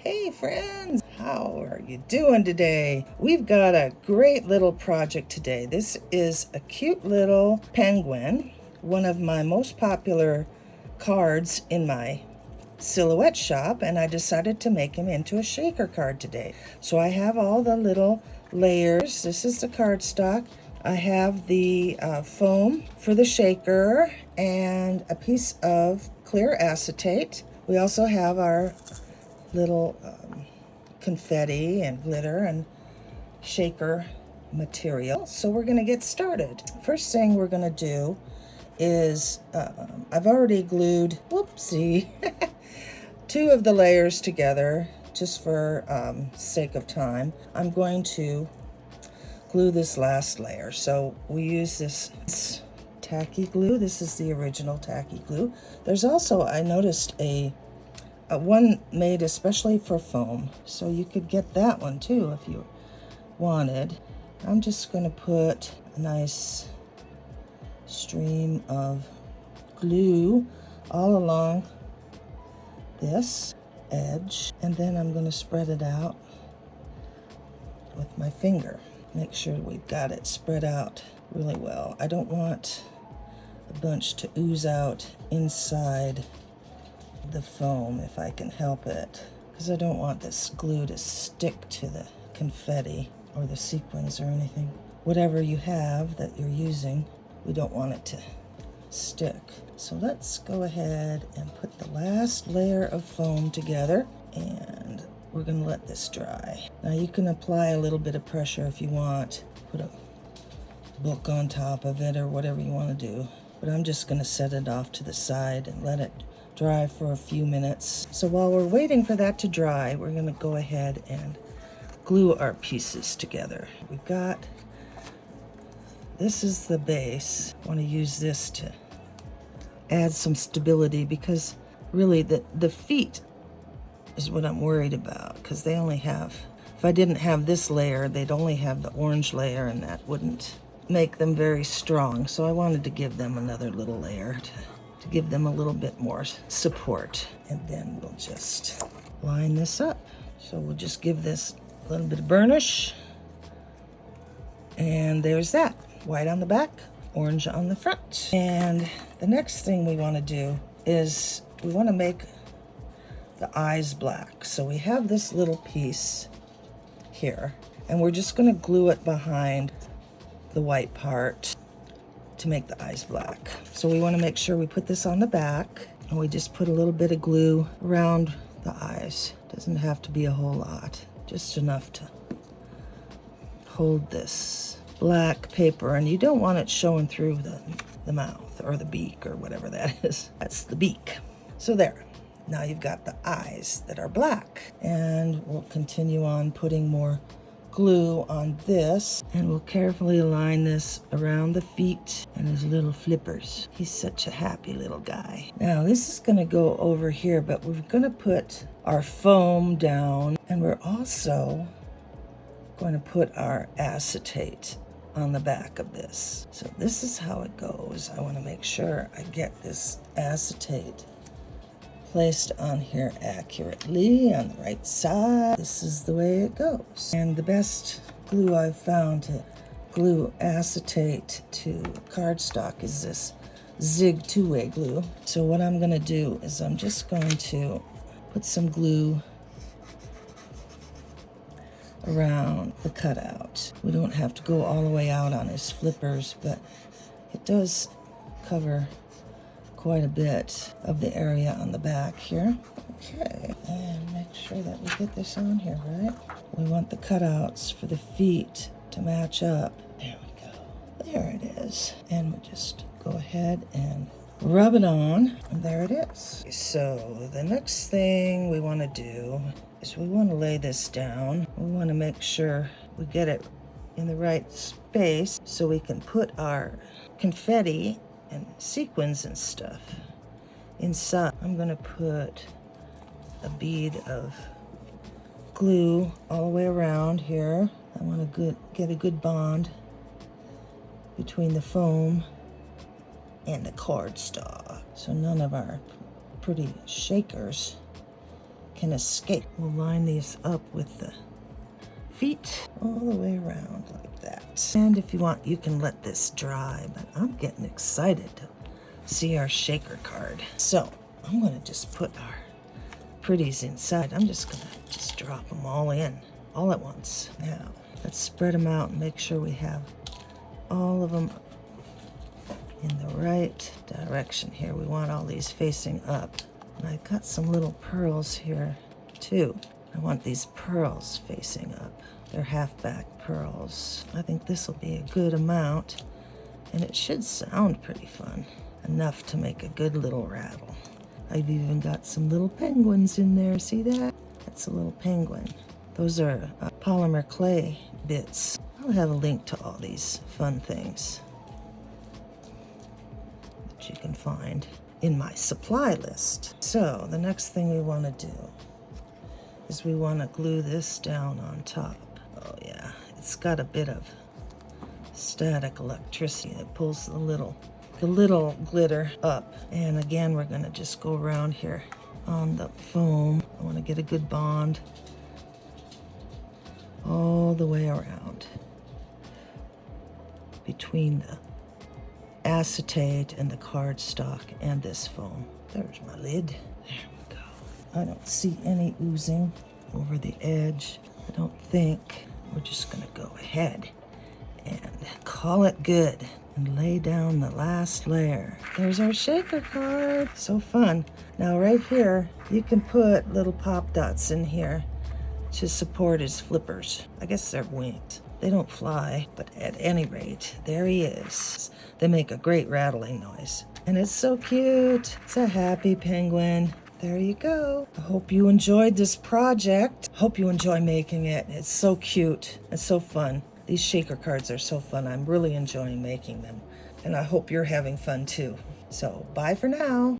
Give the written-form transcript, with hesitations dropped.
Hey friends, how are you doing today? We've got a great little project today. This is a cute little penguin, one of my most popular cards in my Silhouette shop, and I decided to make him into a shaker card today. So I have all the little layers. This is the cardstock. I have the foam for the shaker and a piece of clear acetate. We also have our little confetti and glitter and shaker material. So we're going to get started. First thing we're going to do is I've already glued, whoopsie, two of the layers together just for sake of time. I'm going to glue this last layer. So we use this tacky glue. This is the original tacky glue. There's also, I noticed, a one made especially for foam, so you could get that one too if you wanted. I'm just going to put a nice stream of glue all along this edge, and then I'm going to spread it out with my finger. Make sure we've got it spread out really well. I don't want a bunch to ooze out inside the foam if I can help it, because I don't want this glue to stick to the confetti or the sequins or anything. Whatever you have that you're using, we don't want it to stick. So let's go ahead and put the last layer of foam together, and we're going to let this dry. Now you can apply a little bit of pressure if you want, put a book on top of it or whatever you want to do, but I'm just going to set it off to the side and let it dry for a few minutes. So while we're waiting for that to dry, we're going to go ahead and glue our pieces together. We've got, this is the base. I want to use this to add some stability, because really the feet is what I'm worried about, because they only have, if I didn't have this layer, they'd only have the orange layer, and that wouldn't make them very strong. So I wanted to give them another little layer to give them a little bit more support. And then we'll just line this up. So we'll just give this a little bit of burnish. And there's that. White on the back, orange on the front. And the next thing we want to do is we want to make the eyes black. So we have this little piece here, and we're just going to glue it behind the white part to make the eyes black. So we want to make sure we put this on the back, and we just put a little bit of glue around the eyes. Doesn't have to be a whole lot, just enough to hold this black paper, and you don't want it showing through the mouth or the beak or whatever that is. That's the beak. So there. Now you've got the eyes that are black, and we'll continue on putting more glue on this, and we'll carefully align this around the feet and his little flippers. He's such a happy little guy. Now this is going to go over here, but we're going to put our foam down, and we're also going to put our acetate on the back of this. So this is how it goes. I want to make sure I get this acetate placed on here accurately on the right side. This is the way it goes. And the best glue I've found to glue acetate to cardstock is this Zig two-way glue. So what I'm going to do is I'm just going to put some glue around the cutout. We don't have to go all the way out on his flippers, but it does cover quite a bit of the area on the back here. Okay, and make sure that we get this on here right. We want the cutouts for the feet to match up. There we go. There it is. And we'll just go ahead and rub it on, and there it is. So the next thing we want to do is we want to lay this down. We want to make sure we get it in the right space so we can put our confetti and sequins and stuff inside. I'm going to put a bead of glue all the way around here. I want to get a good bond between the foam and the cardstock, so none of our pretty shakers can escape. We'll line these up with the feet all the way around like that. And if you want, you can let this dry, but I'm getting excited to see our shaker card. So I'm gonna just put our pretties inside. I'm just gonna drop them all in, all at once. Now, let's spread them out and make sure we have all of them in the right direction here. We want all these facing up. And I got some little pearls here too. I want these pearls facing up. They're half-back pearls. I think this will be a good amount, and it should sound pretty fun. Enough to make a good little rattle. I've even got some little penguins in there. See that? That's a little penguin. Those are polymer clay bits. I'll have a link to all these fun things that you can find in my supply list. So the next thing we want to do is we want to glue this down on top. Oh yeah, it's got a bit of static electricity that pulls the little glitter up. And again, we're going to just go around here on the foam. I want to get a good bond all the way around between the acetate and the cardstock and this foam. There's my lid. There we go. I don't see any oozing over the edge. I don't think. We're just going to go ahead and call it good and lay down the last layer. There's our shaker card. So fun. Now right here, you can put little pop dots in here to support his flippers. I guess they're wings. They don't fly, but at any rate, there he is. They make a great rattling noise. And it's so cute. It's a happy penguin. There you go. I hope you enjoyed this project. Hope you enjoy making it. It's so cute. It's so fun. These shaker cards are so fun. I'm really enjoying making them. And I hope you're having fun too. So bye for now.